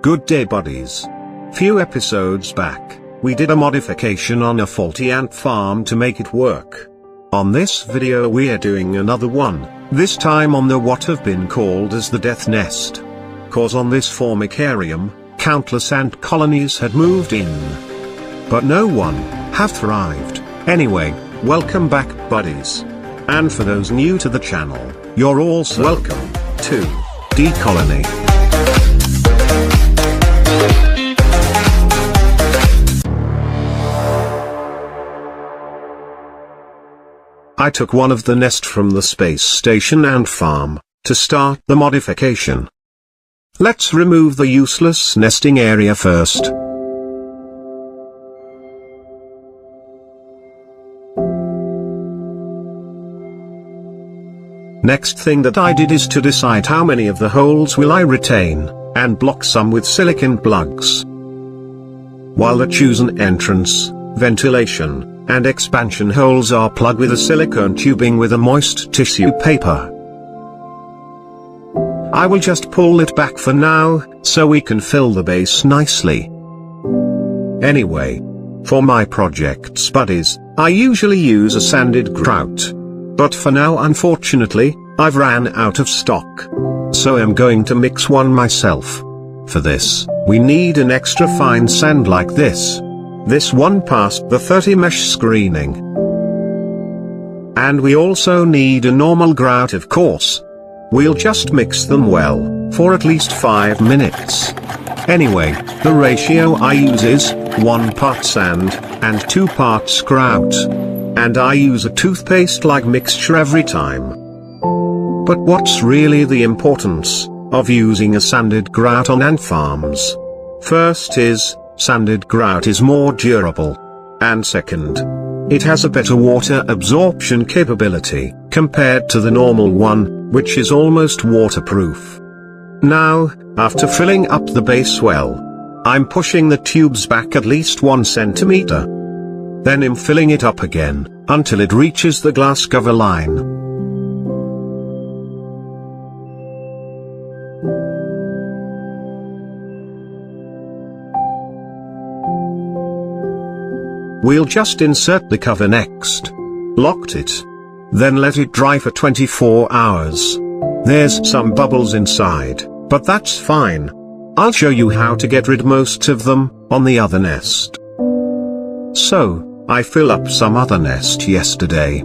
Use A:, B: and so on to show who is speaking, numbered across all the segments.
A: Good day buddies. Few episodes back, we did a modification on a faulty ant farm to make it work. On this video we're doing another one, this time on the what have been called as the death nest. Cause on this formicarium, countless ant colonies had moved in. But no one have thrived. Anyway, welcome back buddies. And for those new to the channel, you're also welcome to DColonyyt. I took one of the nest from the space station ant farm, to start the modification. Let's remove the useless nesting area first. Next thing that I did is to decide how many of the holes will I retain, and block some with silicone plugs. While the chosen entrance, ventilation, and expansion holes are plugged with a silicone tubing with a moist tissue paper. I will just pull it back for now, so we can fill the base nicely. Anyway, for my projects buddies, I usually use a sanded grout. But for now unfortunately, I've ran out of stock. So I'm going to mix one myself. For this, we need an extra fine sand like this. This one passed the 30 mesh screening. And we also need a normal grout of course. We'll just mix them well, for at least 5 minutes. Anyway, the ratio I use is 1 part sand, and 2 parts grout. And I use a toothpaste-like mixture every time. But what's really the importance of using a sanded grout on ant farms? First is, sanded grout is more durable. And second, it has a better water absorption capability, compared to the normal one, which is almost waterproof. Now, after filling up the base well, I'm pushing the tubes back at least 1 centimeter. Then I'm filling it up again, until it reaches the glass cover line. We'll just insert the cover next. Locked it. Then let it dry for 24 hours. There's some bubbles inside, but that's fine. I'll show you how to get rid most of them, on the other nest. So, I fill up some other nest yesterday.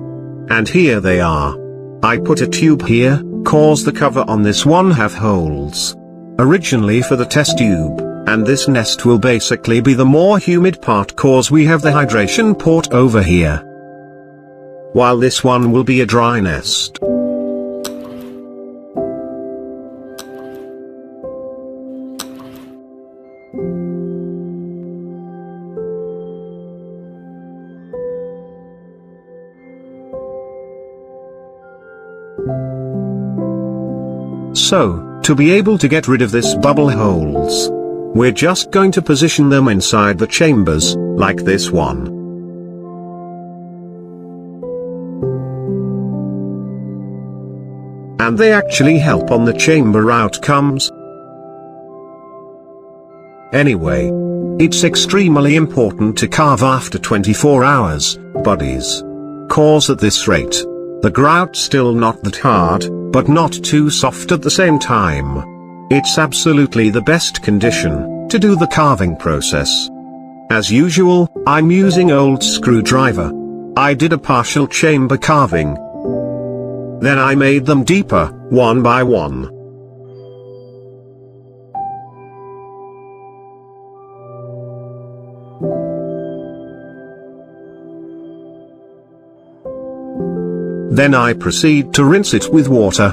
A: And here they are. I put a tube here, cause the cover on this one have holes. Originally for the test tube. And this nest will basically be the more humid part cause we have the hydration port over here. While this one will be a dry nest. So, to be able to get rid of this bubble holes, we're just going to position them inside the chambers, like this one. And they actually help on the chamber outcomes. Anyway, it's extremely important to carve after 24 hours, buddies. Cause at this rate, the grout's still not that hard, but not too soft at the same time. It's absolutely the best condition to do the carving process. As usual, I'm using old screwdriver. I did a partial chamber carving. Then I made them deeper, one by one. Then I proceed to rinse it with water.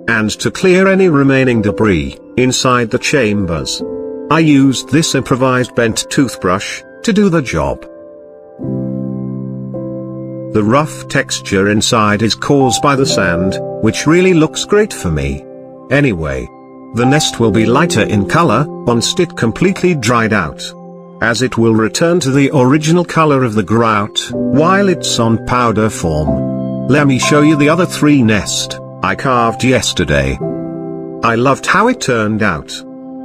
A: And to clear any remaining debris inside the chambers, I used this improvised bent toothbrush to do the job. The rough texture inside is caused by the sand, which really looks great for me. Anyway, the nest will be lighter in color once it completely dried out, as it will return to the original color of the grout while it's on powder form. Let me show you the other 3 nests I carved yesterday. I loved how it turned out.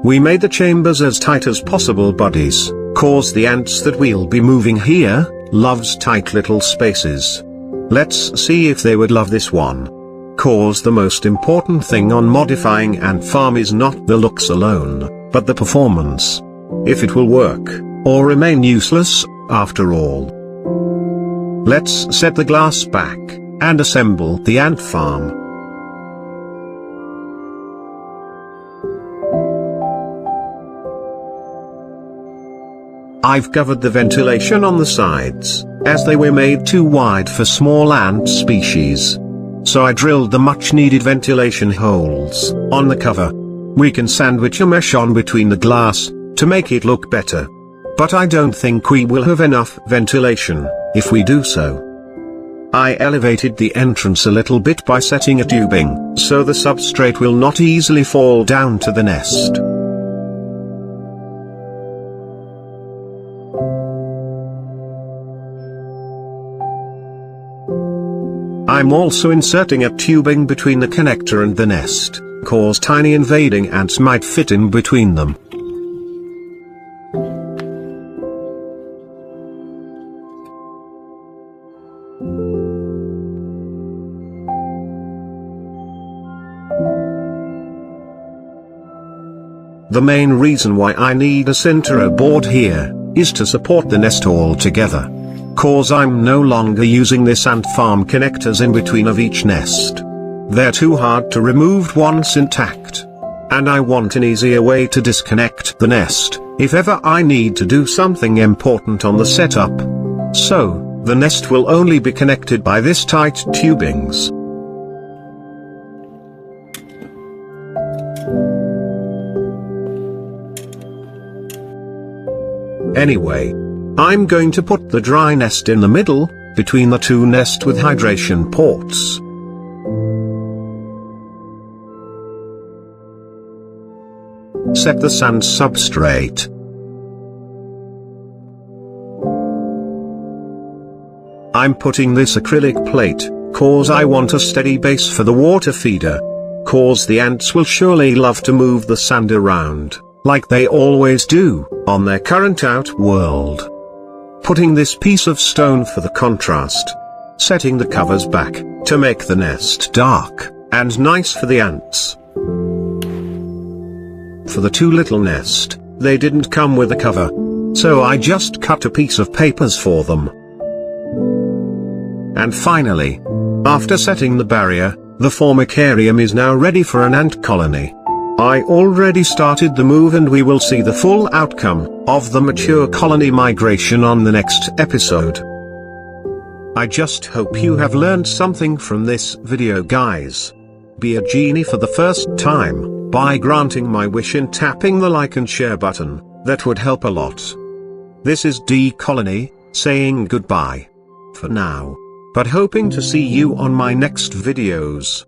A: We made the chambers as tight as possible buddies, cause the ants that we'll be moving here, loves tight little spaces. Let's see if they would love this one. Cause the most important thing on modifying ant farm is not the looks alone, but the performance. If it will work, or remain useless, after all. Let's set the glass back, and assemble the ant farm. I've covered the ventilation on the sides, as they were made too wide for small ant species. So I drilled the much needed ventilation holes on the cover. We can sandwich a mesh on between the glass, to make it look better. But I don't think we will have enough ventilation, if we do so. I elevated the entrance a little bit by setting a tubing, so the substrate will not easily fall down to the nest. I'm also inserting a tubing between the connector and the nest, cause tiny invading ants might fit in between them. The main reason why I need a center board here, is to support the nest all together. Cause I'm no longer using this ant farm connectors in between of each nest. They're too hard to remove once intact. And I want an easier way to disconnect the nest, if ever I need to do something important on the setup. So, the nest will only be connected by this tight tubings. Anyway, I'm going to put the dry nest in the middle, between the two nest with hydration ports. Set the sand substrate. I'm putting this acrylic plate, cause I want a steady base for the water feeder. Cause the ants will surely love to move the sand around, like they always do, on their current outworld. Putting this piece of stone for the contrast. Setting the covers back, to make the nest dark, and nice for the ants. For the too little nest, they didn't come with a cover. So I just cut a piece of papers for them. And finally, after setting the barrier, the formicarium is now ready for an ant colony. I already started the move and we will see the full outcome of the mature colony migration on the next episode. I just hope you have learned something from this video, guys. Be a genie for the first time, by granting my wish and tapping the like and share button, that would help a lot. This is DColonyyt, saying goodbye. For now. But hoping to see you on my next videos.